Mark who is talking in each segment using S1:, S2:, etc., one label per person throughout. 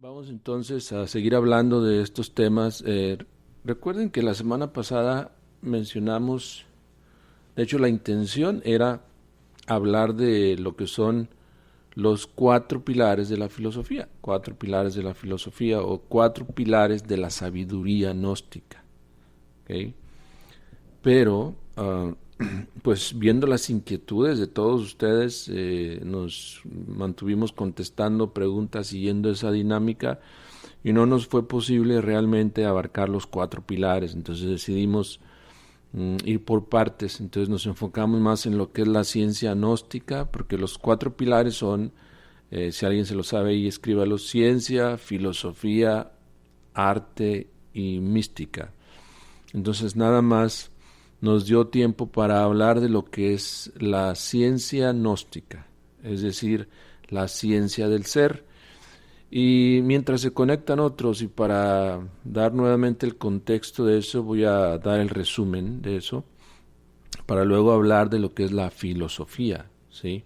S1: Vamos entonces a seguir hablando de estos temas. Recuerden que la semana pasada mencionamos, de hecho la intención era hablar de lo que son los cuatro pilares de la filosofía o cuatro pilares de la sabiduría gnóstica. ¿Ok? Pero, pues viendo las inquietudes de todos ustedes, nos mantuvimos contestando preguntas siguiendo esa dinámica y no nos fue posible realmente abarcar los cuatro pilares. Entonces decidimos ir por partes. Entonces nos enfocamos más en lo que es la ciencia gnóstica, porque los cuatro pilares son, si alguien se lo sabe ahí, escríbalo: ciencia, filosofía, arte y mística. Entonces nada más nos dio tiempo para hablar de lo que es la ciencia gnóstica, es decir, la ciencia del ser. Y mientras se conectan otros, y para dar nuevamente el contexto de eso, voy a dar el resumen de eso, para luego hablar de lo que es la filosofía, ¿sí?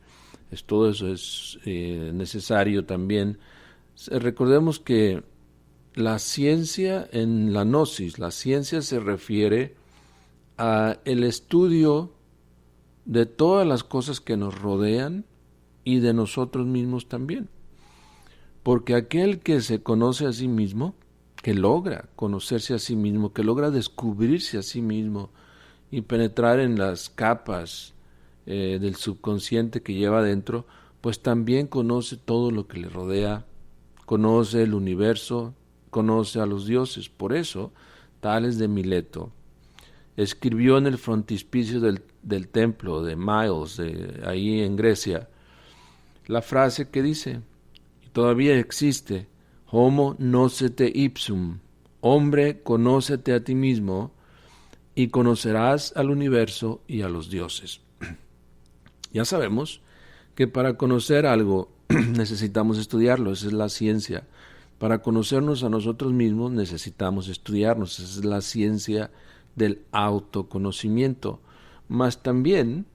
S1: Todo eso es necesario también. Recordemos que la ciencia en la gnosis, la ciencia se refiere a el estudio de todas las cosas que nos rodean y de nosotros mismos también. Porque aquel que se conoce a sí mismo, que logra conocerse a sí mismo, que logra descubrirse a sí mismo y penetrar en las capas del subconsciente que lleva adentro, pues también conoce todo lo que le rodea, conoce el universo, conoce a los dioses. Por eso, Tales de Mileto escribió en el frontispicio del templo de Miles, ahí en Grecia, la frase que dice, y todavía existe: Homo nocete ipsum, hombre, conócete a ti mismo y conocerás al universo y a los dioses. Ya sabemos que para conocer algo necesitamos estudiarlo, esa es la ciencia. Para conocernos a nosotros mismos necesitamos estudiarnos, esa es la ciencia del autoconocimiento. Mas también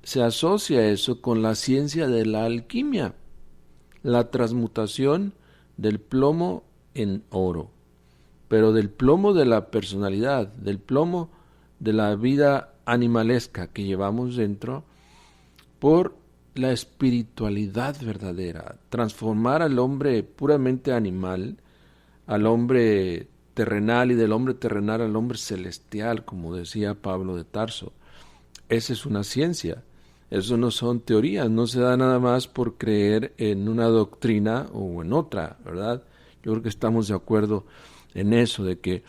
S1: se asocia eso con la ciencia de la alquimia, la transmutación del plomo en oro, pero del plomo de la personalidad, del plomo de la vida animalesca que llevamos dentro, por la espiritualidad verdadera, transformar al hombre puramente animal, al hombre terrenal, y del hombre terrenal al hombre celestial, como decía Pablo de Tarso. Esa es una ciencia. Eso no son teorías, no se da nada más por creer en una doctrina o en otra, ¿verdad? Yo creo que estamos de acuerdo en eso, de que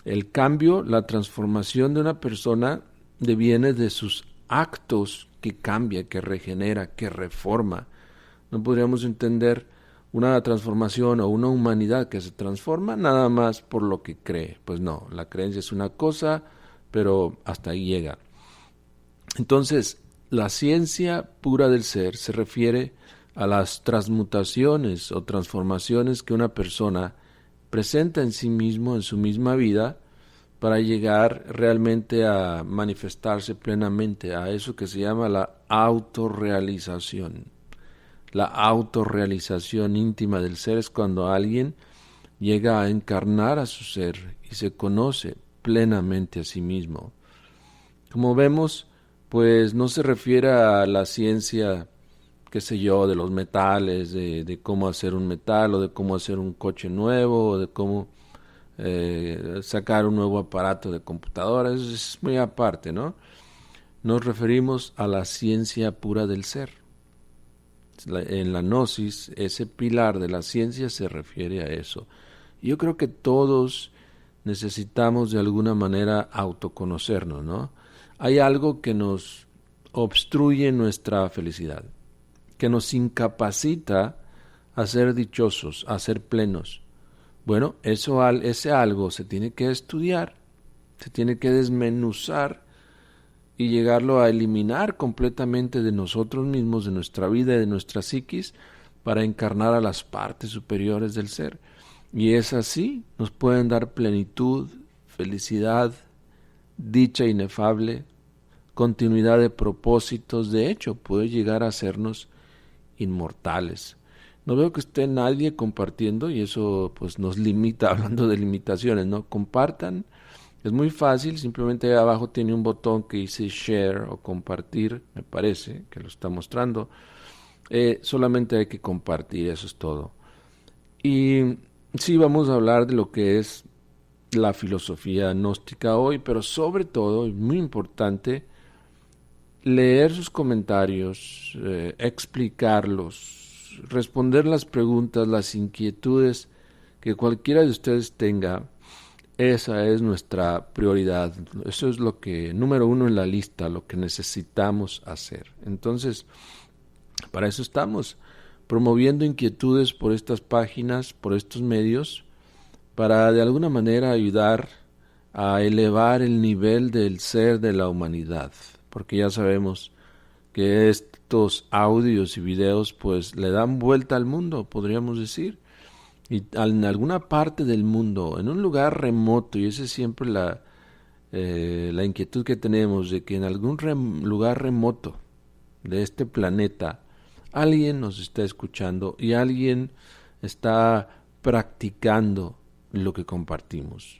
S1: el cambio, la transformación de una persona deviene de sus actos, que cambia, que regenera, que reforma. No podríamos entender una transformación o una humanidad que se transforma nada más por lo que cree. Pues no, la creencia es una cosa, pero hasta ahí llega. Entonces, la ciencia pura del ser se refiere a las transmutaciones o transformaciones que una persona presenta en sí mismo, en su misma vida, para llegar realmente a manifestarse plenamente, a eso que se llama la autorrealización. La autorrealización íntima del ser es cuando alguien llega a encarnar a su ser y se conoce plenamente a sí mismo. Como vemos, pues no se refiere a la ciencia, qué sé yo, de los metales, de cómo hacer un metal, o de cómo hacer un coche nuevo, o de cómo sacar un nuevo aparato de computadora. Eso es muy aparte, ¿no? Nos referimos a la ciencia pura del ser. En la gnosis, ese pilar de la ciencia se refiere a eso. Yo creo que todos necesitamos de alguna manera autoconocernos, ¿no? Hay algo que nos obstruye nuestra felicidad, que nos incapacita a ser dichosos, a ser plenos. Bueno, ese algo se tiene que estudiar, se tiene que desmenuzar y llegarlo a eliminar completamente de nosotros mismos, de nuestra vida y de nuestra psiquis, para encarnar a las partes superiores del ser. Y es así, nos pueden dar plenitud, felicidad, dicha inefable, continuidad de propósitos. De hecho, puede llegar a hacernos inmortales. No veo que esté nadie compartiendo y eso pues nos limita, hablando de limitaciones, ¿no? Compartan, es muy fácil, simplemente ahí abajo tiene un botón que dice share o compartir, me parece que lo está mostrando. Solamente hay que compartir, eso es todo. Y sí, vamos a hablar de lo que es la filosofía gnóstica hoy, pero sobre todo, y muy importante, leer sus comentarios, explicarlos, responder las preguntas, las inquietudes que cualquiera de ustedes tenga. Esa es nuestra prioridad. Eso es lo que, número uno en la lista, lo que necesitamos hacer. Entonces, para eso estamos, promoviendo inquietudes por estas páginas, por estos medios, para de alguna manera ayudar a elevar el nivel del ser de la humanidad, porque ya sabemos que estos audios y videos pues le dan vuelta al mundo, podríamos decir, y en alguna parte del mundo, en un lugar remoto, y esa es siempre la inquietud que tenemos, de que en algún lugar remoto de este planeta alguien nos está escuchando y alguien está practicando lo que compartimos.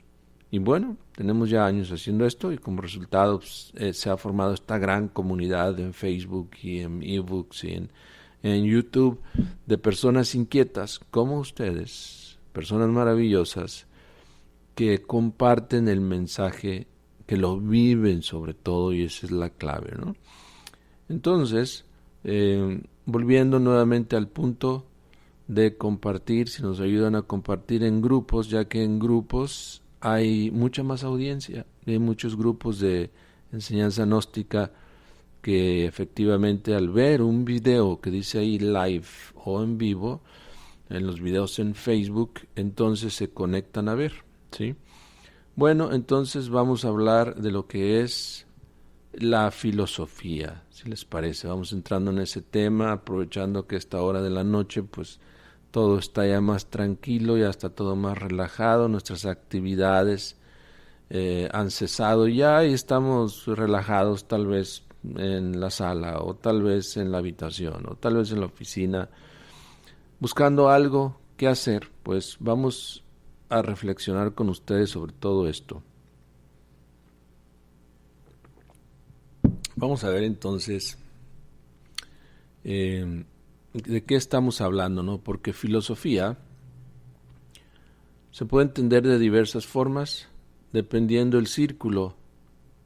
S1: Y bueno, tenemos ya años haciendo esto y como resultado pues, se ha formado esta gran comunidad en Facebook y en ebooks y en YouTube de personas inquietas como ustedes, personas maravillosas que comparten el mensaje, que lo viven sobre todo, y esa es la clave, ¿no? Entonces, volviendo nuevamente al punto de compartir, si nos ayudan a compartir en grupos, ya que en grupos hay mucha más audiencia, hay muchos grupos de enseñanza gnóstica que efectivamente al ver un video que dice ahí live o en vivo, en los videos en Facebook, entonces se conectan a ver, ¿sí? Bueno, entonces vamos a hablar de lo que es la filosofía, si les parece. Vamos entrando en ese tema, aprovechando que esta hora de la noche, pues todo está ya más tranquilo, ya está todo más relajado, nuestras actividades han cesado ya y estamos relajados tal vez en la sala o tal vez en la habitación o tal vez en la oficina, buscando algo que hacer. Pues vamos a reflexionar con ustedes sobre todo esto. Vamos a ver entonces de qué estamos hablando, ¿no? Porque filosofía se puede entender de diversas formas dependiendo del círculo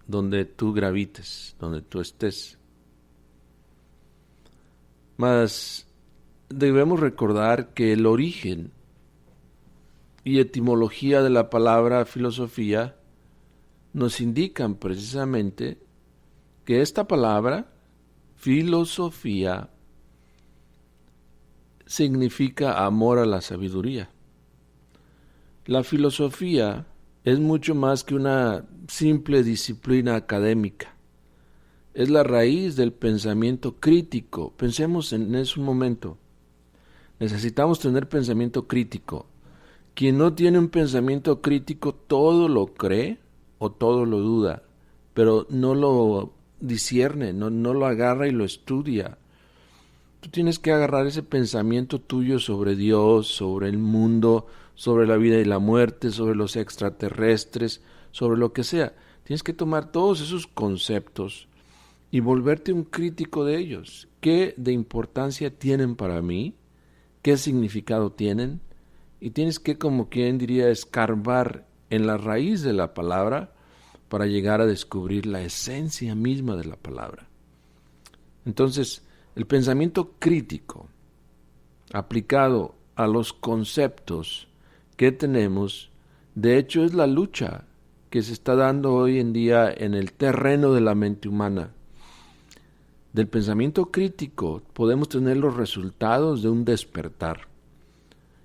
S1: donde tú gravites, donde tú estés. Mas debemos recordar que el origen y etimología de la palabra filosofía nos indican precisamente que esta palabra, filosofía, significa amor a la sabiduría. La filosofía es mucho más que una simple disciplina académica. Es la raíz del pensamiento crítico. Pensemos en eso un momento. Necesitamos tener pensamiento crítico. Quien no tiene un pensamiento crítico todo lo cree o todo lo duda, pero no lo discierne, no lo agarra y lo estudia. Tú tienes que agarrar ese pensamiento tuyo sobre Dios, sobre el mundo, sobre la vida y la muerte, sobre los extraterrestres, sobre lo que sea. Tienes que tomar todos esos conceptos y volverte un crítico de ellos. ¿Qué de importancia tienen para mí? ¿Qué significado tienen? Y tienes que, como quien diría, escarbar en la raíz de la palabra para llegar a descubrir la esencia misma de la palabra. Entonces, el pensamiento crítico aplicado a los conceptos que tenemos, de hecho es la lucha que se está dando hoy en día en el terreno de la mente humana. Del pensamiento crítico podemos tener los resultados de un despertar.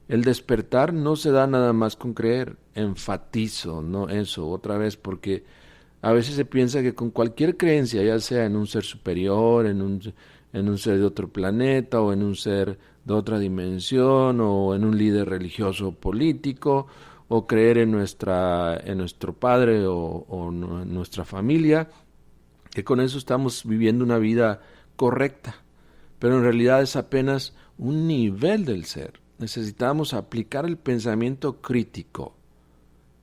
S1: El despertar no se da nada más con creer, enfatizo, no eso, otra vez, porque a veces se piensa que con cualquier creencia, ya sea en un ser superior, en un ser de otro planeta, o en un ser de otra dimensión, o en un líder religioso o político, o creer en nuestro padre o en nuestra familia, que con eso estamos viviendo una vida correcta. Pero en realidad es apenas un nivel del ser. Necesitamos aplicar el pensamiento crítico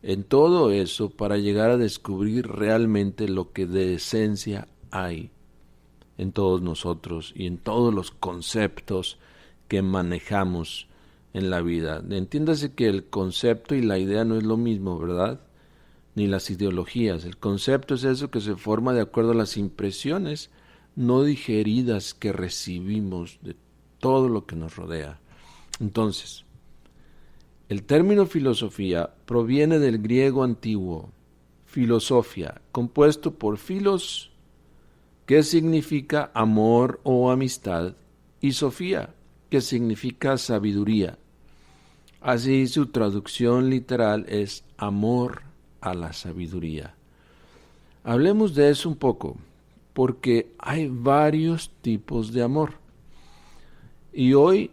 S1: en todo eso para llegar a descubrir realmente lo que de esencia hay en todos nosotros y en todos los conceptos que manejamos en la vida. Entiéndase que el concepto y la idea no es lo mismo, ¿verdad? Ni las ideologías. El concepto es eso que se forma de acuerdo a las impresiones no digeridas que recibimos de todo lo que nos rodea. Entonces, el término filosofía proviene del griego antiguo, filosofia, compuesto por filos, que significa amor o amistad, y sofía, que significa sabiduría. Así su traducción literal es amor a la sabiduría. Hablemos de eso un poco, porque hay varios tipos de amor. Y hoy,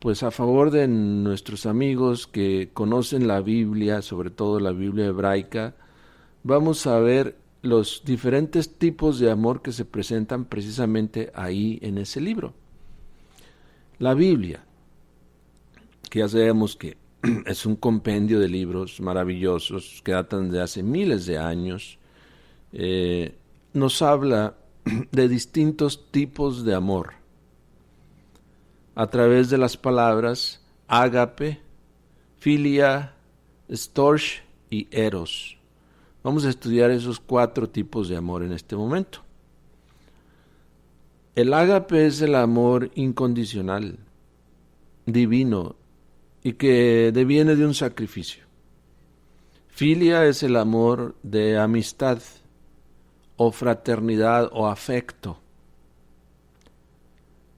S1: pues a favor de nuestros amigos que conocen la Biblia, sobre todo la Biblia hebraica, vamos a ver los diferentes tipos de amor que se presentan precisamente ahí en ese libro. La Biblia, que ya sabemos que es un compendio de libros maravillosos que datan de hace miles de años, nos habla de distintos tipos de amor a través de las palabras ágape, filia, storge y eros. Vamos a estudiar esos 4 tipos de amor en este momento. El ágape es el amor incondicional, divino, y que deviene de un sacrificio. Filia es el amor de amistad, o fraternidad, o afecto.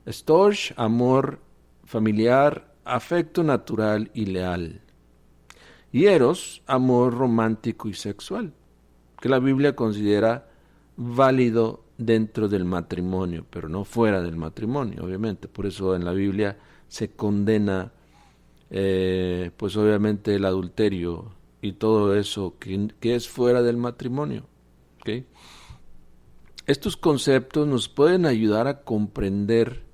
S1: Storge, amor familiar, afecto natural y leal. Y eros, amor romántico y sexual, que la Biblia considera válido dentro del matrimonio, pero no fuera del matrimonio, obviamente. Por eso en la Biblia se condena, pues obviamente el adulterio y todo eso que es fuera del matrimonio. ¿Okay? Estos conceptos nos pueden ayudar a comprender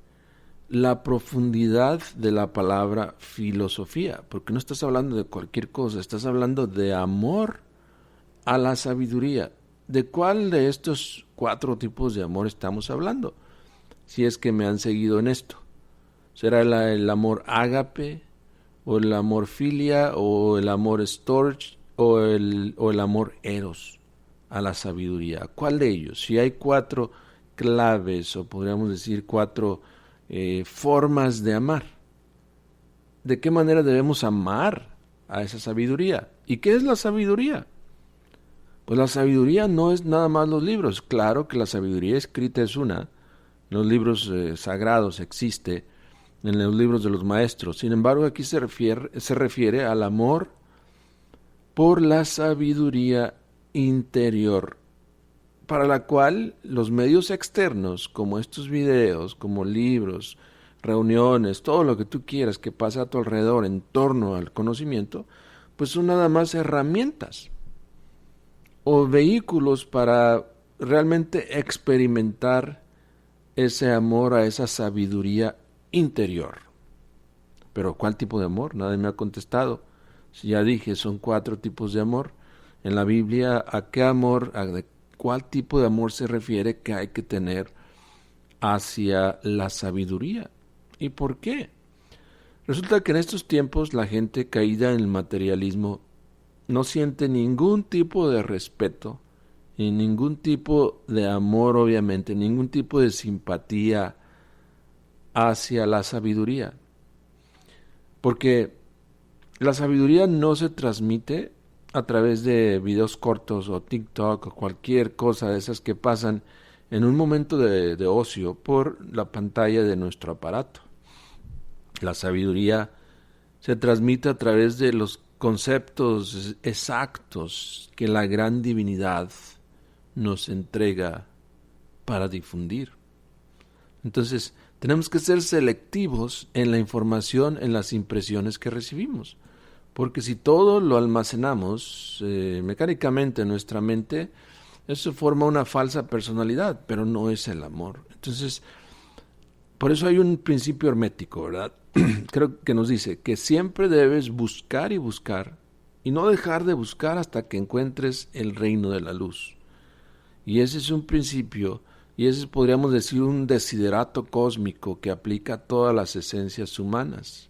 S1: la profundidad de la palabra filosofía, porque no estás hablando de cualquier cosa, estás hablando de amor a la sabiduría. ¿De cuál de estos 4 tipos de amor estamos hablando? Si es que me han seguido en esto. ¿Será el amor ágape, o el amor filia, o el amor storge, o el amor eros a la sabiduría? ¿Cuál de ellos? Si hay 4 claves, o podríamos decir 4 formas de amar. ¿De qué manera debemos amar a esa sabiduría? ¿Y qué es la sabiduría? Pues la sabiduría no es nada más los libros. Claro que la sabiduría escrita es una. En los libros sagrados existe, en los libros de los maestros. Sin embargo, aquí se refiere al amor por la sabiduría interior, para la cual los medios externos, como estos videos, como libros, reuniones, todo lo que tú quieras que pase a tu alrededor en torno al conocimiento, pues son nada más herramientas o vehículos para realmente experimentar ese amor a esa sabiduría interior. Pero ¿cuál tipo de amor? Nadie me ha contestado. Si ya dije, son 4 tipos de amor. En la Biblia, ¿a qué amor, cuál tipo de amor se refiere que hay que tener hacia la sabiduría? ¿Y por qué? Resulta que en estos tiempos la gente caída en el materialismo no siente ningún tipo de respeto y ningún tipo de amor, obviamente, ningún tipo de simpatía hacia la sabiduría. Porque la sabiduría no se transmite a través de videos cortos o TikTok o cualquier cosa de esas que pasan en un momento de ocio por la pantalla de nuestro aparato. La sabiduría se transmite a través de los conceptos exactos que la gran divinidad nos entrega para difundir. Entonces, tenemos que ser selectivos en la información, en las impresiones que recibimos. Porque si todo lo almacenamos mecánicamente en nuestra mente, eso forma una falsa personalidad, pero no es el amor. Entonces, Por eso hay un principio hermético, ¿verdad? Creo que nos dice que siempre debes buscar y buscar y no dejar de buscar hasta que encuentres el reino de la luz. Y ese es un principio, y ese es, podríamos decir, un desiderato cósmico que aplica a todas las esencias humanas.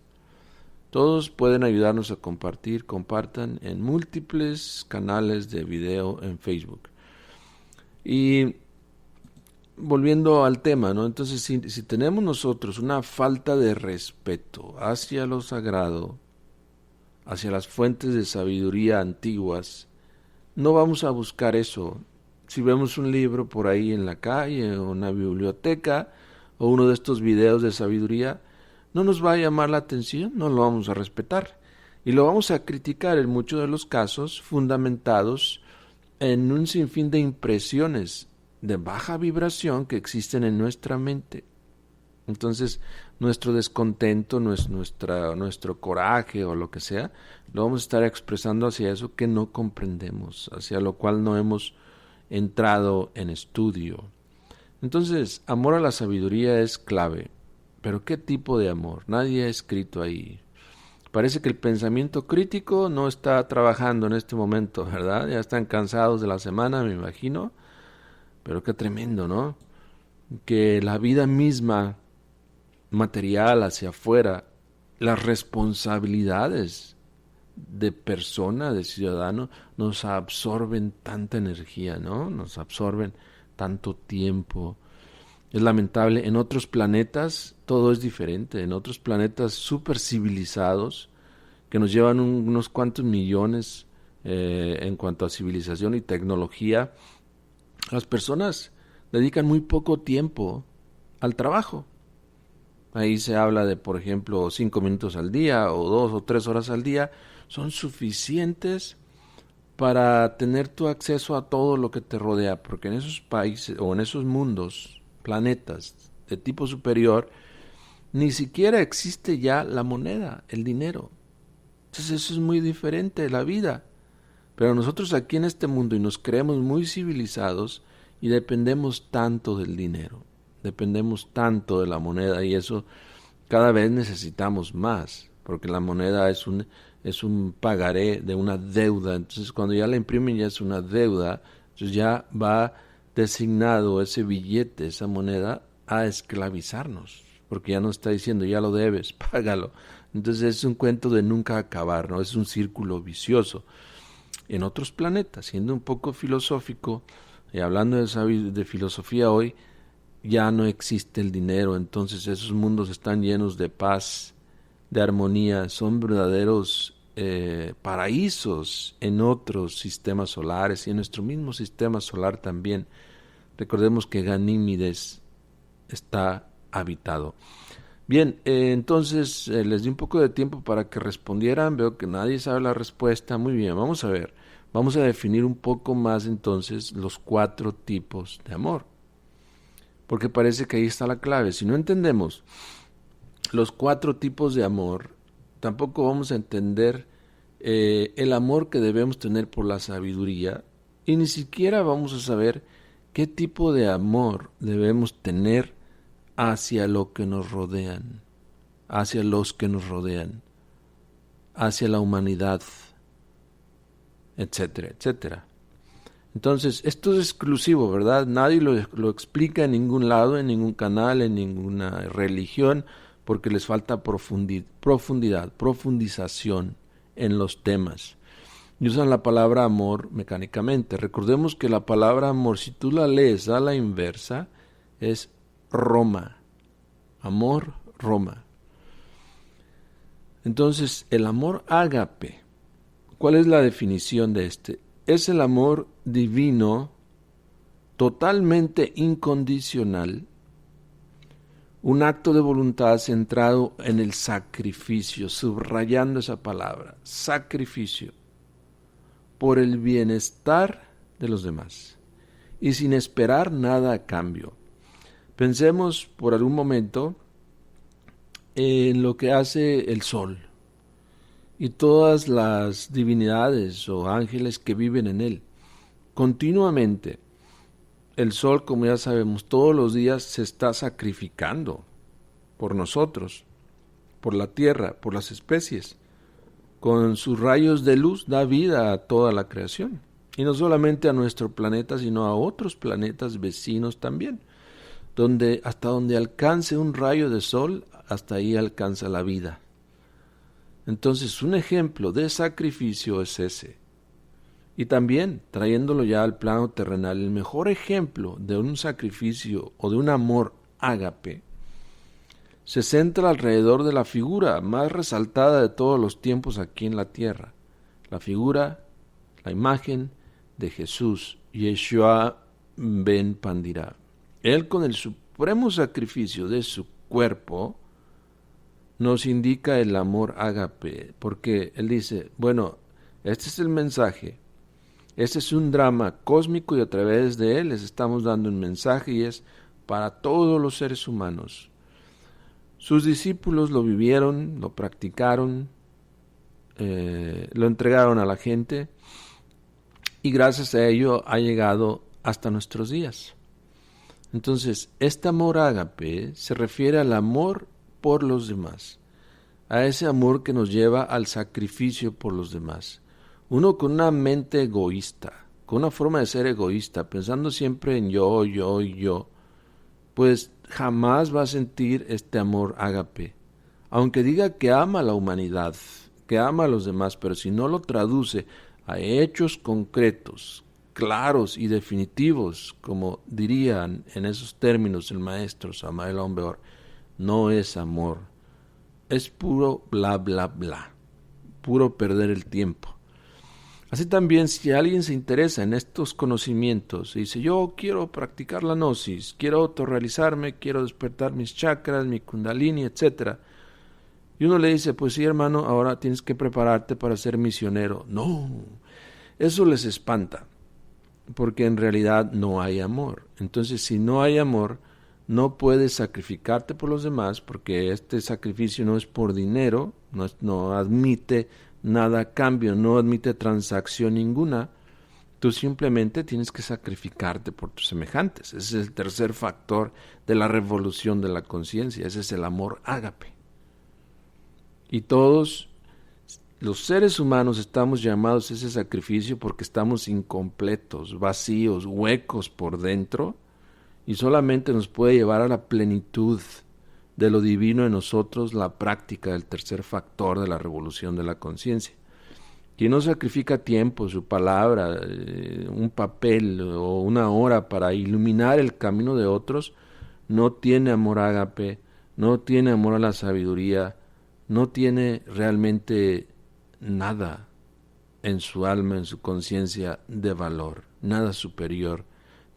S1: Todos pueden ayudarnos a compartir, compartan en múltiples canales de video en Facebook. Y volviendo al tema, ¿no? Entonces, si tenemos nosotros una falta de respeto hacia lo sagrado, hacia las fuentes de sabiduría antiguas, no vamos a buscar eso. Si vemos un libro por ahí en la calle, o una biblioteca, o uno de estos videos de sabiduría, no nos va a llamar la atención, no lo vamos a respetar. Y lo vamos a criticar en muchos de los casos fundamentados en un sinfín de impresiones de baja vibración que existen en nuestra mente. Entonces, nuestro descontento, nuestro coraje o lo que sea, lo vamos a estar expresando hacia eso que no comprendemos, hacia lo cual no hemos entrado en estudio. Entonces, amor a la sabiduría es clave. Pero ¿qué tipo de amor? Nadie ha escrito ahí. Parece que el pensamiento crítico no está trabajando en este momento, ¿verdad? Ya están cansados de la semana, me imagino. Pero qué tremendo, ¿no? Que la vida misma, material hacia afuera, las responsabilidades de persona, de ciudadano, nos absorben tanta energía, ¿no? Nos absorben tanto tiempo. Es lamentable, en otros planetas todo es diferente, en otros planetas súper civilizados, que nos llevan unos cuantos millones en cuanto a civilización y tecnología, las personas dedican muy poco tiempo al trabajo. Ahí se habla de, por ejemplo, 5 minutos al día o 2 o 3 horas al día, son suficientes para tener tu acceso a todo lo que te rodea, porque en esos países o en esos mundos, planetas de tipo superior, ni siquiera existe ya la moneda, el dinero. Entonces eso es muy diferente de la vida. Pero nosotros aquí en este mundo y nos creemos muy civilizados y dependemos tanto del dinero, dependemos tanto de la moneda y eso cada vez necesitamos más, porque la moneda es un pagaré de una deuda. Entonces cuando ya la imprimen ya es una deuda, entonces ya va designado ese billete, esa moneda, a esclavizarnos, porque ya nos está diciendo, ya lo debes, págalo. Entonces es un cuento de nunca acabar, ¿no? Es un círculo vicioso. En otros planetas, siendo un poco filosófico, y hablando de filosofía hoy, ya no existe el dinero, entonces esos mundos están llenos de paz, de armonía, son verdaderos paraísos en otros sistemas solares y en nuestro mismo sistema solar también. Recordemos que Ganímedes está habitado. Bien, entonces les di un poco de tiempo para que respondieran, veo que nadie sabe la respuesta, muy bien, vamos a ver, vamos a definir un poco más entonces los 4 tipos de amor, porque parece que ahí está la clave. Si no entendemos los 4 tipos de amor, tampoco vamos a entender el amor que debemos tener por la sabiduría y ni siquiera vamos a saber qué tipo de amor debemos tener hacia lo que nos rodean, hacia los que nos rodean, hacia la humanidad, etcétera, etcétera. Entonces, esto es exclusivo, ¿verdad? Nadie lo explica en ningún lado, en ningún canal, en ninguna religión, porque les falta profundidad, profundización en los temas. Y usan la palabra amor mecánicamente. Recordemos que la palabra amor, si tú la lees a la inversa, es Roma. Amor, Roma. Entonces, el amor ágape, ¿cuál es la definición de este? Es el amor divino, totalmente incondicional, un acto de voluntad centrado en el sacrificio, subrayando esa palabra, sacrificio, por el bienestar de los demás y sin esperar nada a cambio. Pensemos por algún momento en lo que hace el sol y todas las divinidades o ángeles que viven en él. Continuamente, el sol, como ya sabemos, todos los días se está sacrificando. por nosotros, por la tierra, por las especies. Con sus rayos de luz da vida a toda la creación. Y no solamente a nuestro planeta, sino a otros planetas vecinos también. Hasta donde alcance un rayo de sol, hasta ahí alcanza la vida. Entonces, un ejemplo de sacrificio es ese. Y también, trayéndolo ya al plano terrenal, el mejor ejemplo de un sacrificio o de un amor ágape se centra alrededor de la figura más resaltada de todos los tiempos aquí en la tierra. La figura, la imagen de Jesús, Yeshua ben Pandirá. Él, con el supremo sacrificio de su cuerpo, nos indica el amor ágape, porque Él dice, bueno, este es el mensaje, este es un drama cósmico y a través de Él les estamos dando un mensaje y es para todos los seres humanos. Sus discípulos lo vivieron, lo practicaron, lo entregaron a la gente y gracias a ello ha llegado hasta nuestros días. Entonces, este amor ágape se refiere al amor por los demás, a ese amor que nos lleva al sacrificio por los demás. Uno con una mente egoísta, con una forma de ser egoísta, pensando siempre en yo, yo y yo, pues jamás va a sentir este amor ágape. Aunque diga que ama a la humanidad, que ama a los demás, pero si no lo traduce a hechos concretos, claros y definitivos, como dirían en esos términos el maestro Samael Aun Weor, no es amor, es puro bla bla bla, puro perder el tiempo. Así también, si alguien se interesa en estos conocimientos y dice, yo quiero practicar la gnosis, quiero autorrealizarme, quiero despertar mis chakras, mi kundalini, etc. Y uno le dice, pues sí, hermano, ahora tienes que prepararte para ser misionero. No, eso les espanta, porque en realidad no hay amor. Entonces, si no hay amor, no puedes sacrificarte por los demás, porque este sacrificio no es por dinero, no admite nada a cambio, no admite transacción ninguna. Tú simplemente tienes que sacrificarte por tus semejantes. Ese es el tercer factor de la revolución de la conciencia. Ese es el amor ágape. Y todos los seres humanos estamos llamados a ese sacrificio porque estamos incompletos, vacíos, huecos por dentro, y solamente nos puede llevar a la plenitud de lo divino en nosotros la práctica del tercer factor de la revolución de la conciencia. Quien no sacrifica tiempo, su palabra, un papel o una hora para iluminar el camino de otros, no tiene amor ágape, no tiene amor a la sabiduría, no tiene realmente nada en su alma, en su conciencia de valor, nada superior,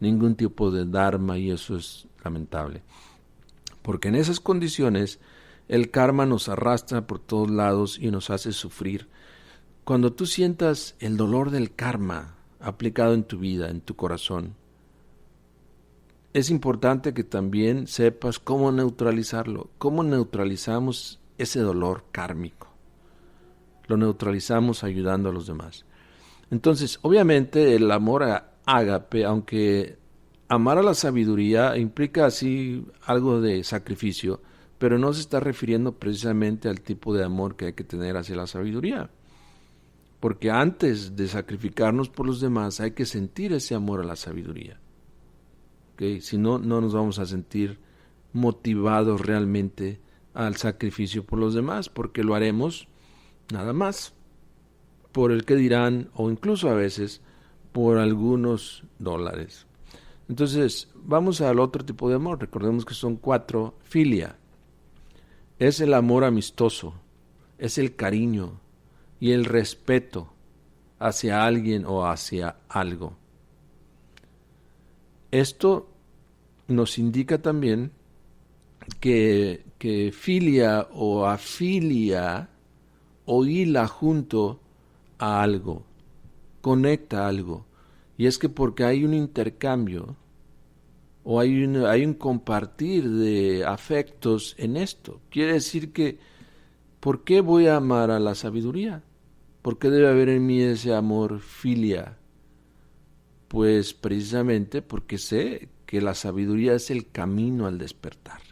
S1: ningún tipo de dharma, y eso es lamentable. Porque en esas condiciones el karma nos arrastra por todos lados y nos hace sufrir. Cuando tú sientas el dolor del karma aplicado en tu vida, en tu corazón, es importante que también sepas cómo neutralizarlo, cómo neutralizamos ese dolor kármico. Lo neutralizamos ayudando a los demás. Entonces, obviamente el amor ágape, aunque amar a la sabiduría implica así algo de sacrificio, pero no se está refiriendo precisamente al tipo de amor que hay que tener hacia la sabiduría. Porque antes de sacrificarnos por los demás hay que sentir ese amor a la sabiduría. ¿Okay? Si no, no nos vamos a sentir motivados realmente al sacrificio por los demás, porque lo haremos nada más por el que dirán, o incluso a veces por algunos dólares. Entonces, vamos al otro tipo de amor. Recordemos que son 4. Filia. Es el amor amistoso, es el cariño y el respeto hacia alguien o hacia algo. Esto nos indica también que filia o afilia o hila junto a algo, conecta algo. Y es que porque hay un intercambio o hay un compartir de afectos en esto. Quiere decir que, ¿por qué voy a amar a la sabiduría? ¿Por qué debe haber en mí ese amor filia? Pues precisamente porque sé que la sabiduría es el camino al despertar,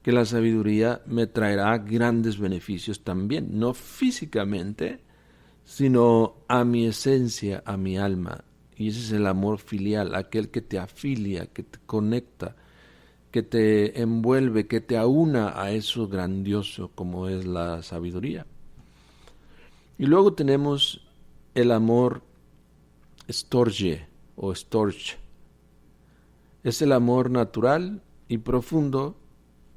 S1: que la sabiduría me traerá grandes beneficios también, no físicamente, sino a mi esencia, a mi alma. Y ese es el amor filial, aquel que te afilia, que te conecta, que te envuelve, que te aúna a eso grandioso como es la sabiduría. Y luego tenemos el amor storge o storge. Es el amor natural y profundo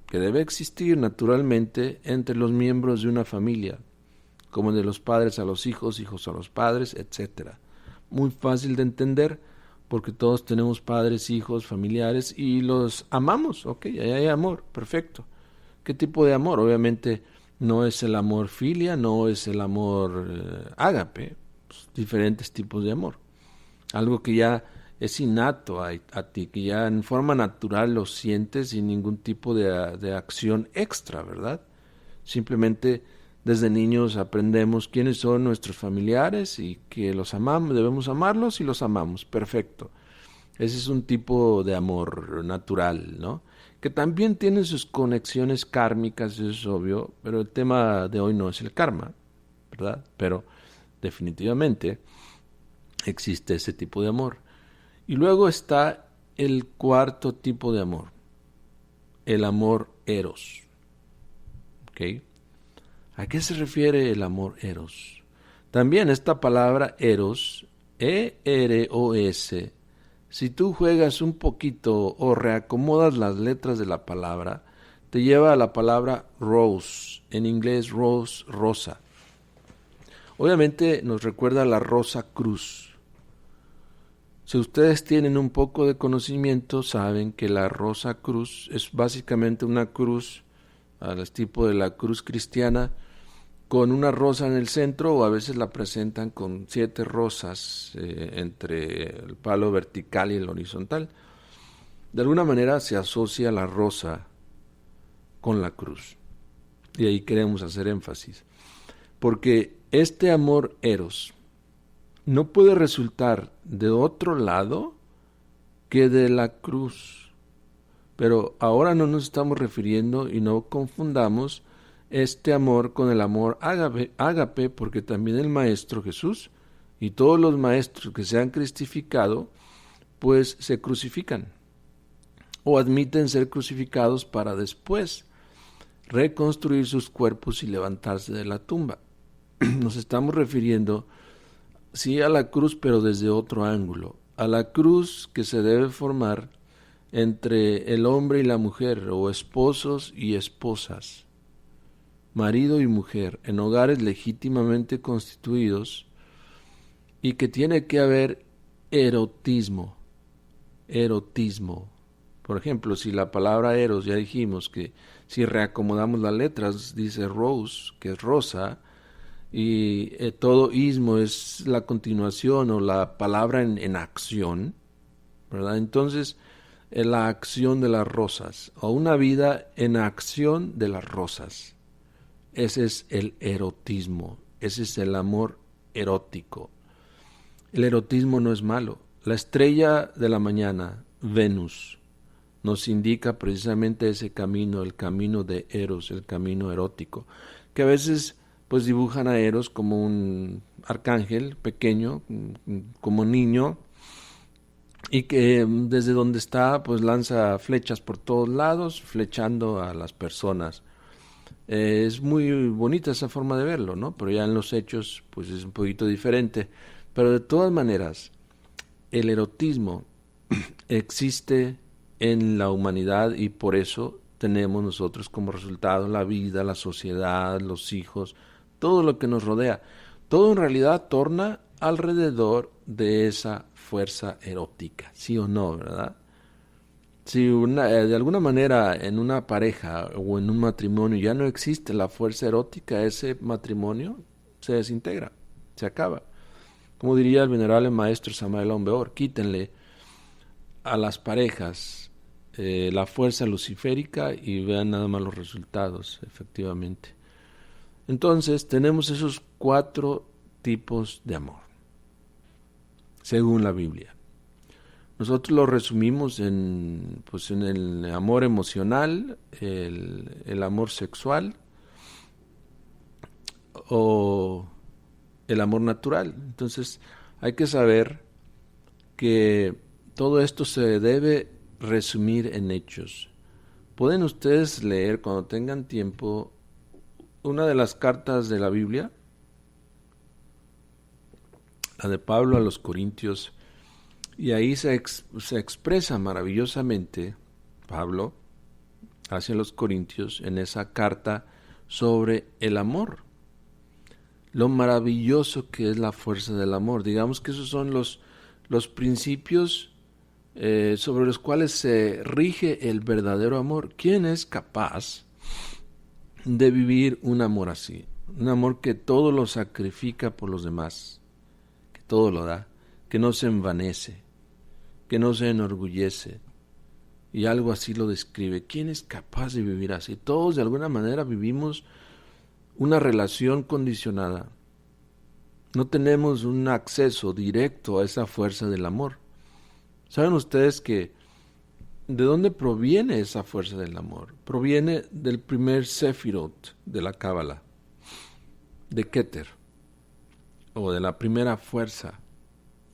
S1: que debe existir naturalmente entre los miembros de una familia, como de los padres a los hijos, hijos a los padres, etc. Muy fácil de entender porque todos tenemos padres, hijos, familiares y los amamos, ok, ahí hay amor, perfecto. ¿Qué tipo de amor? Obviamente no es el amor filia, no es el amor ágape, pues, diferentes tipos de amor. Algo que ya es innato a ti, que ya en forma natural lo sientes sin ningún tipo de acción extra, ¿verdad? Simplemente desde niños aprendemos quiénes son nuestros familiares y que los amamos, debemos amarlos y los amamos, perfecto. Ese es un tipo de amor natural, ¿no? Que también tiene sus conexiones kármicas, eso es obvio, pero el tema de hoy no es el karma, ¿verdad? Pero definitivamente existe ese tipo de amor. Y luego está el cuarto tipo de amor, el amor eros. ¿Ok? ¿A qué se refiere el amor eros? También esta palabra eros, E-R-O-S, si tú juegas un poquito o reacomodas las letras de la palabra, te lleva a la palabra rose, en inglés rose, rosa. Obviamente nos recuerda a la rosa cruz. Si ustedes tienen un poco de conocimiento, saben que la rosa cruz es básicamente una cruz al tipo de la cruz cristiana, con una rosa en el centro, o a veces la presentan con 7 rosas entre el palo vertical y el horizontal. De alguna manera se asocia la rosa con la cruz. Y ahí queremos hacer énfasis. Porque este amor eros no puede resultar de otro lado que de la cruz. Pero ahora no nos estamos refiriendo, y no confundamos este amor con el amor ágape, porque también el Maestro Jesús y todos los maestros que se han cristificado, pues se crucifican o admiten ser crucificados para después reconstruir sus cuerpos y levantarse de la tumba. Nos estamos refiriendo, sí, a la cruz, pero desde otro ángulo, a la cruz que se debe formar entre el hombre y la mujer, o esposos y esposas, marido y mujer, en hogares legítimamente constituidos, y que tiene que haber erotismo. Por ejemplo, si la palabra eros, ya dijimos que si reacomodamos las letras, dice rose, que es rosa, y todo ismo es la continuación o la palabra en acción, ¿verdad? Entonces, la acción de las rosas, o una vida en acción de las rosas. Ese es el erotismo, ese es el amor erótico. El erotismo no es malo. La estrella de la mañana, Venus, nos indica precisamente ese camino, el camino de Eros, el camino erótico, que a veces pues dibujan a Eros como un arcángel pequeño, como niño, y que desde donde está pues lanza flechas por todos lados, flechando a las personas. Es muy bonita esa forma de verlo, ¿no? Pero ya en los hechos pues es un poquito diferente. Pero de todas maneras, el erotismo existe en la humanidad, y por eso tenemos nosotros como resultado la vida, la sociedad, los hijos, todo lo que nos rodea. Todo en realidad torna alrededor de esa fuerza erótica, ¿sí o no, verdad? Si de alguna manera en una pareja o en un matrimonio ya no existe la fuerza erótica, ese matrimonio se desintegra, se acaba. Como diría el venerable maestro Samael Aun Weor, quítenle a las parejas la fuerza luciférica y vean nada más los resultados, efectivamente. Entonces tenemos esos 4 tipos de amor, según la Biblia. nosotros lo resumimos en el amor emocional, el amor sexual o el amor natural. Entonces hay que saber que todo esto se debe resumir en hechos. Pueden ustedes leer cuando tengan tiempo una de las cartas de la Biblia, la de Pablo a los Corintios, y ahí se expresa maravillosamente Pablo hacia los Corintios en esa carta sobre el amor. Lo maravilloso que es la fuerza del amor. Digamos que esos son los principios sobre los cuales se rige el verdadero amor. ¿Quién es capaz de vivir un amor así? Un amor que todo lo sacrifica por los demás, que todo lo da, que no se envanece, que no se enorgullece. Y algo así lo describe. ¿Quién es capaz de vivir así? Todos de alguna manera vivimos una relación condicionada. No tenemos un acceso directo a esa fuerza del amor. ¿Saben ustedes que de dónde proviene esa fuerza del amor? Proviene del primer Sefirot de la Cábala, de Keter, o de la primera fuerza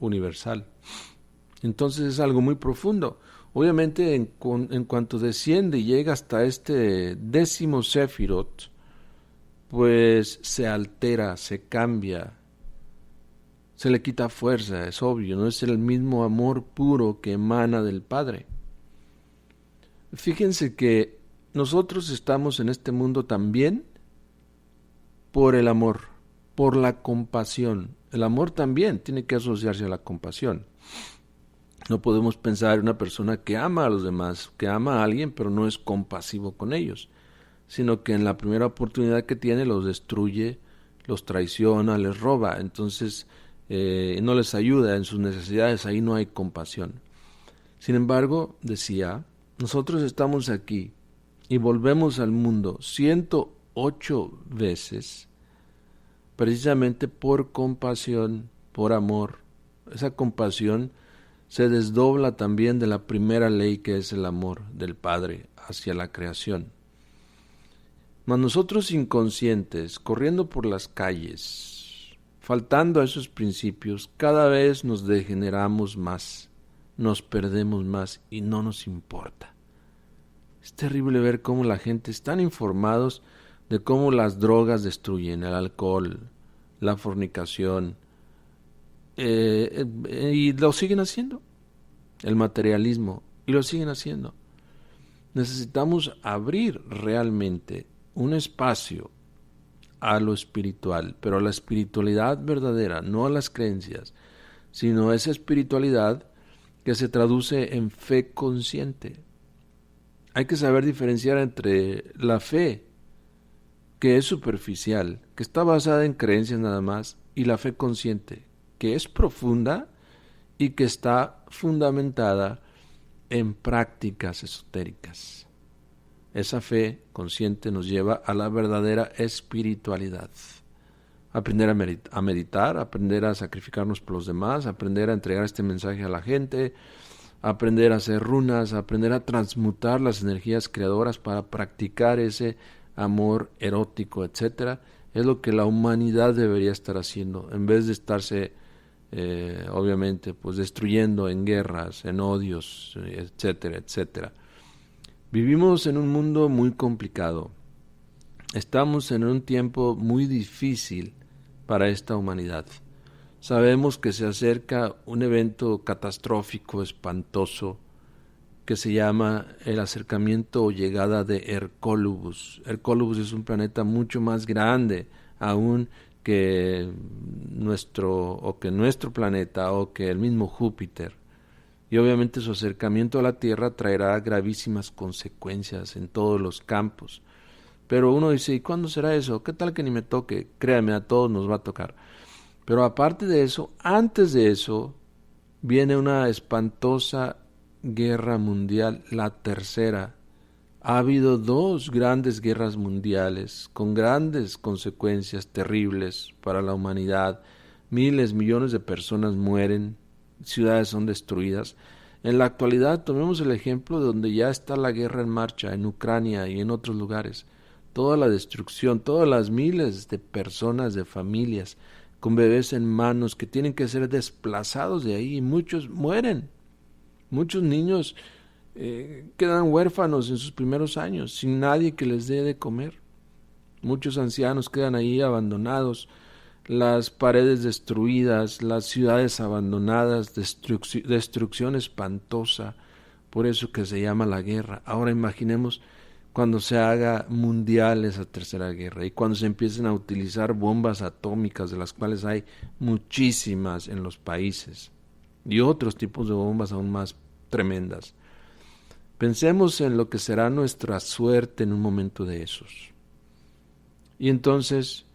S1: universal. Entonces es algo muy profundo. Obviamente en cuanto desciende y llega hasta este 10º Sefirot, pues se altera, se cambia, se le quita fuerza, es obvio, no es el mismo amor puro que emana del Padre. Fíjense que nosotros estamos en este mundo también por el amor, por la compasión. El amor también tiene que asociarse a la compasión. No podemos pensar en una persona que ama a los demás, que ama a alguien, pero no es compasivo con ellos, sino que en la primera oportunidad que tiene los destruye, los traiciona, les roba. Entonces no les ayuda en sus necesidades, ahí no hay compasión. Sin embargo, decía, nosotros estamos aquí y volvemos al mundo 108 veces, precisamente por compasión, por amor. Esa compasión se desdobla también de la primera ley, que es el amor del Padre hacia la creación. Mas nosotros inconscientes, corriendo por las calles, faltando a esos principios, cada vez nos degeneramos más, nos perdemos más y no nos importa. Es terrible ver cómo la gente están informados de cómo las drogas destruyen, el alcohol, la fornicación, y lo siguen haciendo, el materialismo, y lo siguen haciendo. Necesitamos abrir realmente un espacio a lo espiritual, pero a la espiritualidad verdadera, no a las creencias, sino a esa espiritualidad que se traduce en fe consciente. Hay que saber diferenciar entre la fe, que es superficial, que está basada en creencias nada más, y la fe consciente, que es profunda y que está fundamentada en prácticas esotéricas. Esa fe consciente nos lleva a la verdadera espiritualidad. Aprender a meditar, aprender a sacrificarnos por los demás, aprender a entregar este mensaje a la gente, aprender a hacer runas, aprender a transmutar las energías creadoras para practicar ese amor erótico, etcétera, es lo que la humanidad debería estar haciendo, en vez de estarse obviamente pues destruyendo en guerras, en odios, etcétera, etcétera. Vivimos en un mundo muy complicado. Estamos en un tiempo muy difícil para esta humanidad. Sabemos que se acerca un evento catastrófico, espantoso, que se llama el acercamiento o llegada de Hercólubus. Hercólubus es un planeta mucho más grande aún que nuestro planeta o que el mismo Júpiter. Y obviamente su acercamiento a la Tierra traerá gravísimas consecuencias en todos los campos. Pero uno dice, ¿y cuándo será eso? ¿Qué tal que ni me toque? Créame, a todos nos va a tocar. Pero aparte de eso, antes de eso, viene una espantosa guerra mundial, la tercera. Ha habido 2 grandes guerras mundiales con grandes consecuencias terribles para la humanidad. Miles, millones de personas mueren, ciudades son destruidas. En la actualidad, tomemos el ejemplo de donde ya está la guerra en marcha, en Ucrania y en otros lugares. Toda la destrucción, todas las miles de personas, de familias, con bebés en manos que tienen que ser desplazados de ahí y muchos mueren. Muchos niños quedan huérfanos en sus primeros años, sin nadie que les dé de comer. Muchos ancianos quedan ahí abandonados, las paredes destruidas, las ciudades abandonadas, destrucción espantosa, por eso que se llama la guerra. Ahora imaginemos cuando se haga mundial esa tercera guerra y cuando se empiecen a utilizar bombas atómicas, de las cuales hay muchísimas en los países, y otros tipos de bombas aún más tremendas. Pensemos en lo que será nuestra suerte en un momento de esos. Y entonces,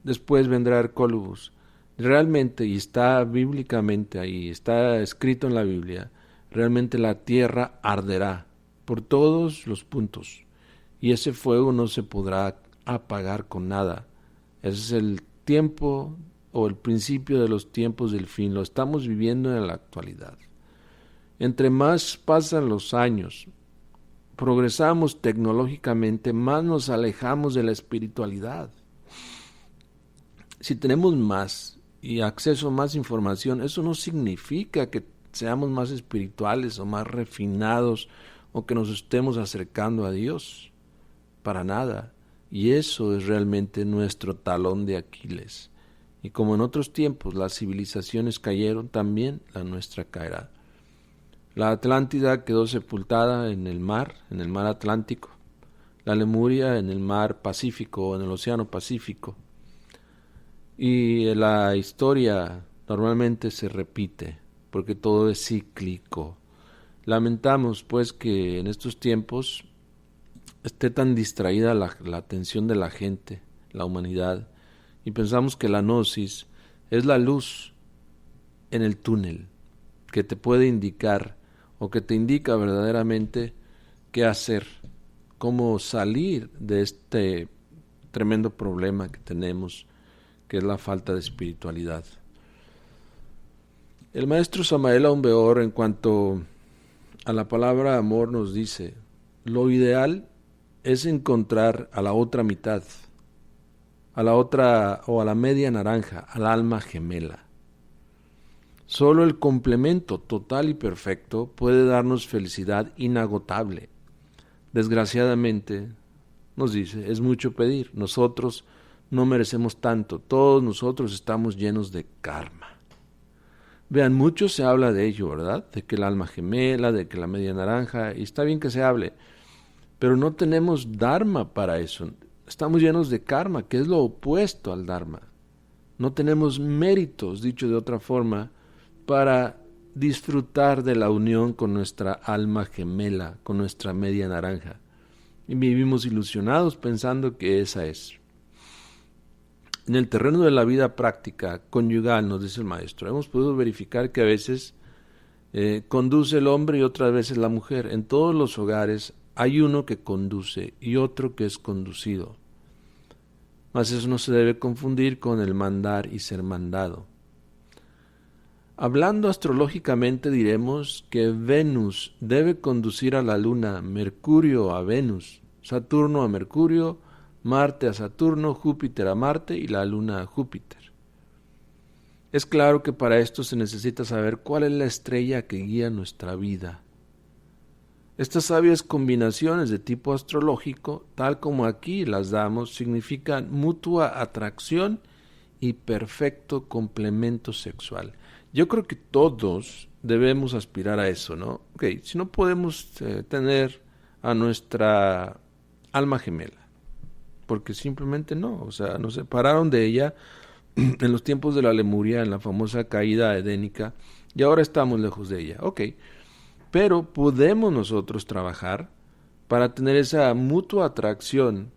S1: después vendrá Arcólogos. Realmente, y está bíblicamente ahí, está escrito en la Biblia, realmente la tierra arderá por todos los puntos. Y ese fuego no se podrá apagar con nada. Ese es el tiempo o el principio de los tiempos del fin. Lo estamos viviendo en la actualidad. Entre más pasan los años, progresamos tecnológicamente, más nos alejamos de la espiritualidad. Si tenemos más y acceso a más información, eso no significa que seamos más espirituales o más refinados o que nos estemos acercando a Dios. Para nada. Y eso es realmente nuestro talón de Aquiles. Y como en otros tiempos las civilizaciones cayeron, también la nuestra caerá. La Atlántida quedó sepultada en el mar Atlántico. La Lemuria en el mar Pacífico o en el Océano Pacífico. Y la historia normalmente se repite, porque todo es cíclico. Lamentamos, pues, que en estos tiempos esté tan distraída la atención de la gente, la humanidad, y pensamos que la gnosis es la luz en el túnel, que te puede indicar, o que te indica verdaderamente qué hacer, cómo salir de este tremendo problema que tenemos, que es la falta de espiritualidad. El maestro Samael Aun Weor, en cuanto a la palabra amor, nos dice: lo ideal es encontrar a la otra mitad, a la otra o a la media naranja, al alma gemela. Solo el complemento total y perfecto puede darnos felicidad inagotable. Desgraciadamente, nos dice, es mucho pedir. Nosotros no merecemos tanto. Todos nosotros estamos llenos de karma. Vean, mucho se habla de ello, ¿verdad? De que el alma gemela, de que la media naranja, y está bien que se hable, pero no tenemos dharma para eso. Estamos llenos de karma, que es lo opuesto al dharma. No tenemos méritos, dicho de otra forma, para disfrutar de la unión con nuestra alma gemela, con nuestra media naranja. Y vivimos ilusionados pensando que esa es. En el terreno de la vida práctica, conyugal, nos dice el maestro, hemos podido verificar que a veces conduce el hombre y otras veces la mujer. En todos los hogares hay uno que conduce y otro que es conducido. Mas eso no se debe confundir con el mandar y ser mandado. Hablando astrológicamente diremos que Venus debe conducir a la Luna, Mercurio a Venus, Saturno a Mercurio, Marte a Saturno, Júpiter a Marte y la Luna a Júpiter. Es claro que para esto se necesita saber cuál es la estrella que guía nuestra vida. Estas sabias combinaciones de tipo astrológico, tal como aquí las damos, significan mutua atracción y perfecto complemento sexual. Yo creo que todos debemos aspirar a eso, ¿no? Okay, si no podemos tener a nuestra alma gemela, porque simplemente no, o sea, nos separaron de ella en los tiempos de la Lemuria, en la famosa caída edénica, y ahora estamos lejos de ella. Ok, pero podemos nosotros trabajar para tener esa mutua atracción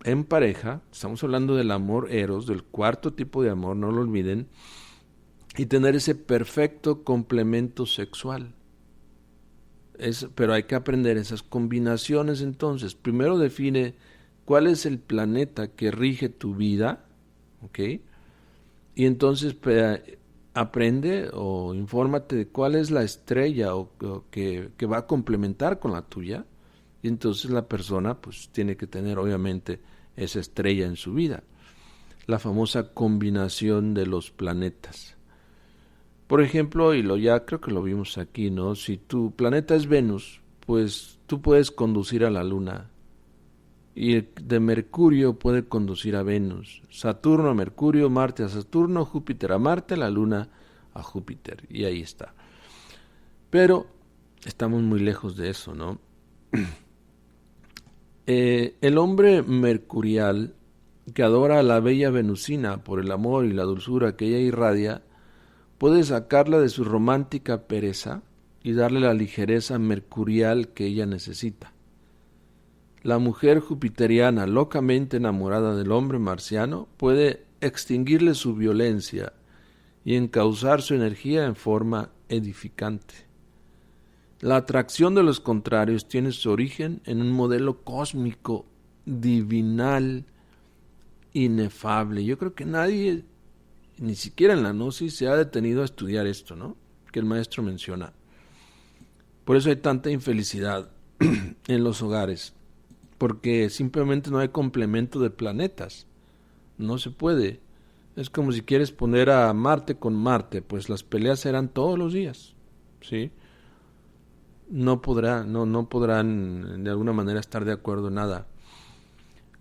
S1: en pareja. Estamos hablando del amor eros, del cuarto tipo de amor, no lo olviden, y tener ese perfecto complemento sexual. Pero hay que aprender esas combinaciones entonces. Primero define cuál es el planeta que rige tu vida, ¿ok? Y entonces aprende o infórmate de cuál es la estrella que va a complementar con la tuya, y entonces la persona pues tiene que tener obviamente esa estrella en su vida. La famosa combinación de los planetas. Por ejemplo, ya creo que lo vimos aquí, ¿no? Si tu planeta es Venus, pues tú puedes conducir a la Luna. Y de Mercurio puede conducir a Venus. Saturno a Mercurio, Marte a Saturno, Júpiter a Marte, la Luna a Júpiter. Y ahí está. Pero estamos muy lejos de eso, ¿no? El hombre mercurial que adora a la bella Venusina por el amor y la dulzura que ella irradia, puede sacarla de su romántica pereza y darle la ligereza mercurial que ella necesita. La mujer jupiteriana locamente enamorada del hombre marciano puede extinguirle su violencia y encauzar su energía en forma edificante. La atracción de los contrarios tiene su origen en un modelo cósmico, divinal, inefable. Yo creo que nadie, ni siquiera en la Gnosis, se ha detenido a estudiar esto, ¿no? Que el maestro menciona. Por eso hay tanta infelicidad en los hogares, porque simplemente no hay complemento de planetas. No se puede. Es como si quieres poner a Marte con Marte, pues las peleas serán todos los días, ¿sí? No podrán de alguna manera estar de acuerdo en nada.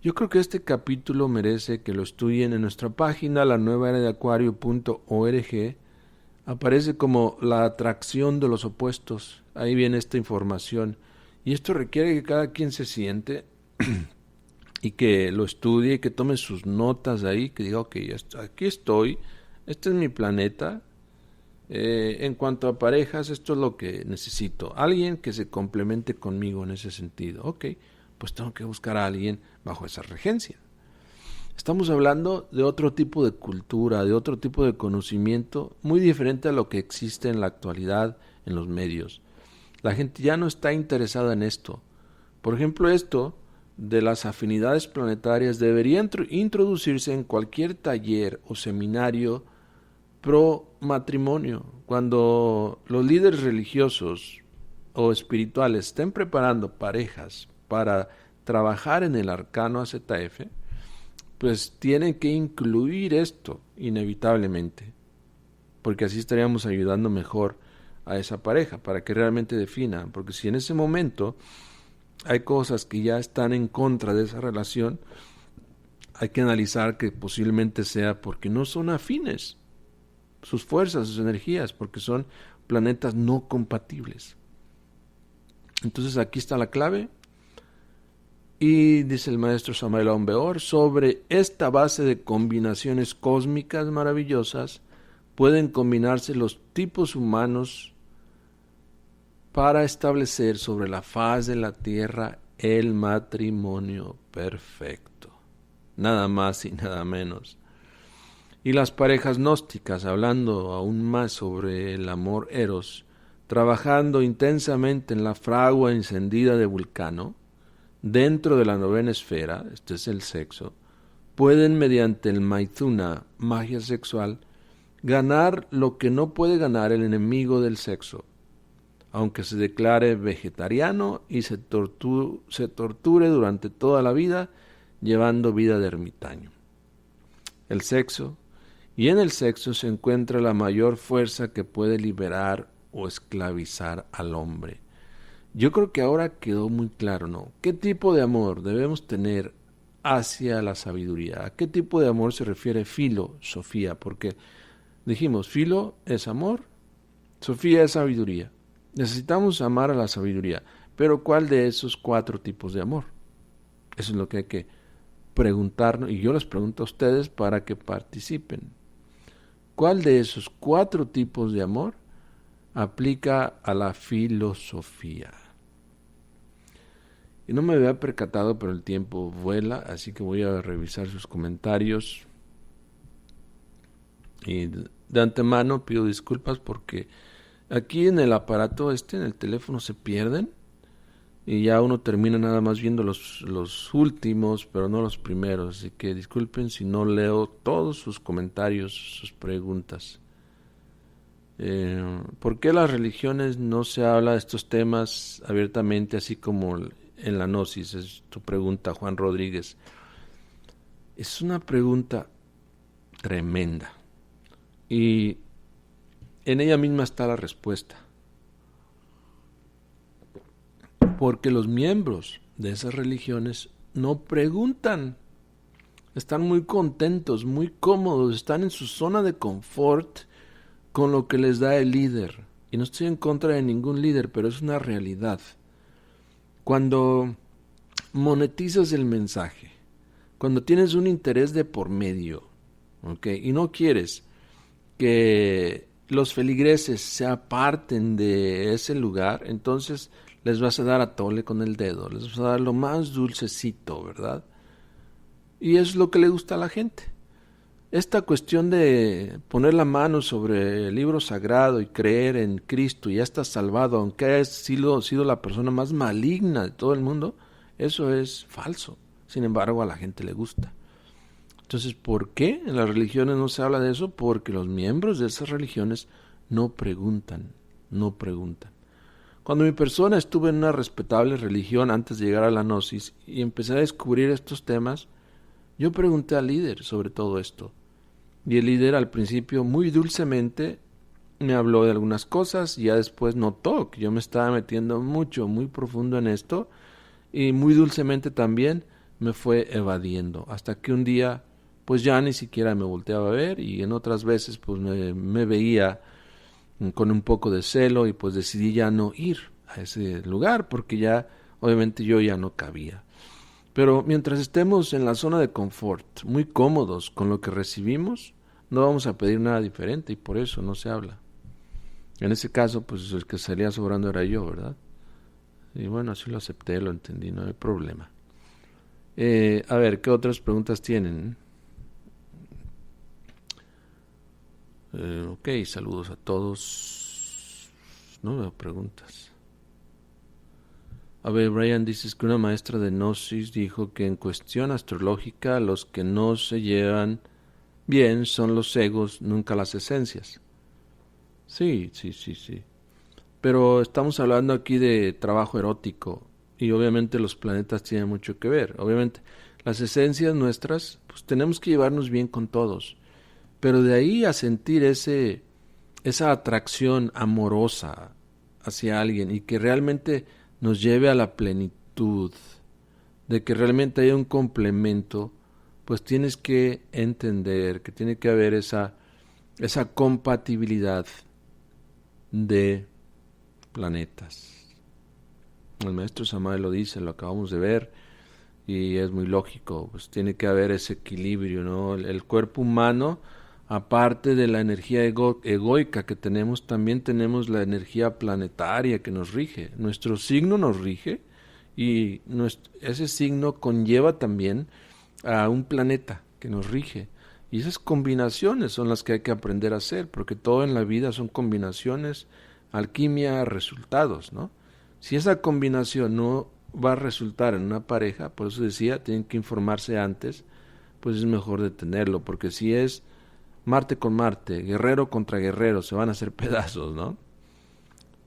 S1: Yo creo que este capítulo merece que lo estudien en nuestra página, lanuevaeradeacuario.org. Aparece como la atracción de los opuestos. Ahí viene esta información. Y esto requiere que cada quien se siente y que lo estudie, que tome sus notas ahí, que diga, ok, aquí estoy, este es mi planeta. En cuanto a parejas, esto es lo que necesito. Alguien que se complemente conmigo en ese sentido. Ok, pues tengo que buscar a alguien bajo esa regencia. Estamos hablando de otro tipo de cultura, de otro tipo de conocimiento, muy diferente a lo que existe en la actualidad en los medios. La gente ya no está interesada en esto. Por ejemplo, esto de las afinidades planetarias debería introducirse en cualquier taller o seminario pro matrimonio. Cuando los líderes religiosos o espirituales estén preparando parejas para trabajar en el arcano AZF, pues tienen que incluir esto inevitablemente, porque así estaríamos ayudando mejor a esa pareja para que realmente definan, porque si en ese momento hay cosas que ya están en contra de esa relación, hay que analizar que posiblemente sea porque no son afines sus fuerzas, sus energías, porque son planetas no compatibles. Entonces aquí está la clave. Y dice el maestro Samael Aun Weor, sobre esta base de combinaciones cósmicas maravillosas pueden combinarse los tipos humanos para establecer sobre la faz de la tierra el matrimonio perfecto. Nada más y nada menos. Y las parejas gnósticas, hablando aún más sobre el amor eros, trabajando intensamente en la fragua encendida de Vulcano, dentro de la novena esfera, este es el sexo, pueden mediante el maithuna, magia sexual, ganar lo que no puede ganar el enemigo del sexo, aunque se declare vegetariano y se torture durante toda la vida llevando vida de ermitaño. El sexo, y en el sexo se encuentra la mayor fuerza que puede liberar o esclavizar al hombre. Yo creo que ahora quedó muy claro, ¿no? ¿Qué tipo de amor debemos tener hacia la sabiduría? ¿A qué tipo de amor se refiere filosofía? Porque dijimos, filo es amor, sofía es sabiduría. Necesitamos amar a la sabiduría, pero ¿cuál de esos 4 tipos de amor? Eso es lo que hay que preguntarnos, y yo les pregunto a ustedes para que participen. ¿Cuál de esos 4 tipos de amor aplica a la filosofía? Y no me había percatado, pero el tiempo vuela, así que voy a revisar sus comentarios. Y de antemano pido disculpas porque aquí en el aparato en el teléfono se pierden y ya uno termina nada más viendo los últimos, pero no los primeros. Así que disculpen si no leo todos sus comentarios, sus preguntas. ¿Por qué las religiones no se habla de estos temas abiertamente, así como en la Gnosis? Es tu pregunta, Juan Rodríguez. Es una pregunta tremenda. Y en ella misma está la respuesta. Porque los miembros de esas religiones no preguntan. Están muy contentos, muy cómodos, están en su zona de confort con lo que les da el líder. Y no estoy en contra de ningún líder, pero es una realidad. Cuando monetizas el mensaje, cuando tienes un interés de por medio, ¿ok? Y no quieres que los feligreses se aparten de ese lugar, entonces les vas a dar a tole con el dedo, les vas a dar lo más dulcecito, ¿verdad? Y es lo que le gusta a la gente. Esta cuestión de poner la mano sobre el libro sagrado y creer en Cristo y ya estás salvado, aunque hayas sido la persona más maligna de todo el mundo, eso es falso. Sin embargo, a la gente le gusta. Entonces, ¿por qué en las religiones no se habla de eso? Porque los miembros de esas religiones no preguntan, no preguntan. Cuando mi persona estuve en una respetable religión antes de llegar a la Gnosis y empecé a descubrir estos temas, yo pregunté al líder sobre todo esto. Y el líder al principio muy dulcemente me habló de algunas cosas y ya después notó que yo me estaba metiendo mucho, muy profundo en esto y muy dulcemente también me fue evadiendo. Hasta que un día pues ya ni siquiera me volteaba a ver y en otras veces pues me veía con un poco de celo y pues decidí ya no ir a ese lugar porque ya obviamente yo ya no cabía. Pero mientras estemos en la zona de confort, muy cómodos con lo que recibimos, no vamos a pedir nada diferente y por eso no se habla. En ese caso, pues el que salía sobrando era yo, ¿verdad? Y bueno, así lo acepté, lo entendí, no hay problema. A ver, ¿qué otras preguntas tienen? Ok, saludos a todos. No veo preguntas. A ver, Brian, dices que una maestra de Gnosis dijo que en cuestión astrológica los que no se llevan bien son los egos, nunca las esencias. Sí, sí, sí, sí. Pero estamos hablando aquí de trabajo erótico y obviamente los planetas tienen mucho que ver. Obviamente las esencias nuestras, pues tenemos que llevarnos bien con todos. Pero de ahí a sentir esa atracción amorosa hacia alguien y que realmente nos lleve a la plenitud, de que realmente haya un complemento, pues tienes que entender que tiene que haber esa compatibilidad de planetas. El maestro Samael lo dice, lo acabamos de ver y es muy lógico, pues tiene que haber ese equilibrio, ¿no? El cuerpo humano, aparte de la energía egoica que tenemos, también tenemos la energía planetaria que nos rige. Nuestro signo nos rige y ese signo conlleva también a un planeta que nos rige. Y esas combinaciones son las que hay que aprender a hacer, porque todo en la vida son combinaciones, alquimia, resultados, ¿no? Si esa combinación no va a resultar en una pareja, por eso decía, tienen que informarse antes, pues es mejor detenerlo, porque si es Marte con Marte, guerrero contra guerrero, se van a hacer pedazos, ¿no?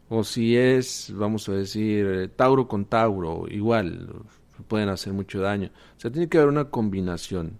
S1: O si es, vamos a decir, Tauro con Tauro, igual, pueden hacer mucho daño. O sea, tiene que haber una combinación.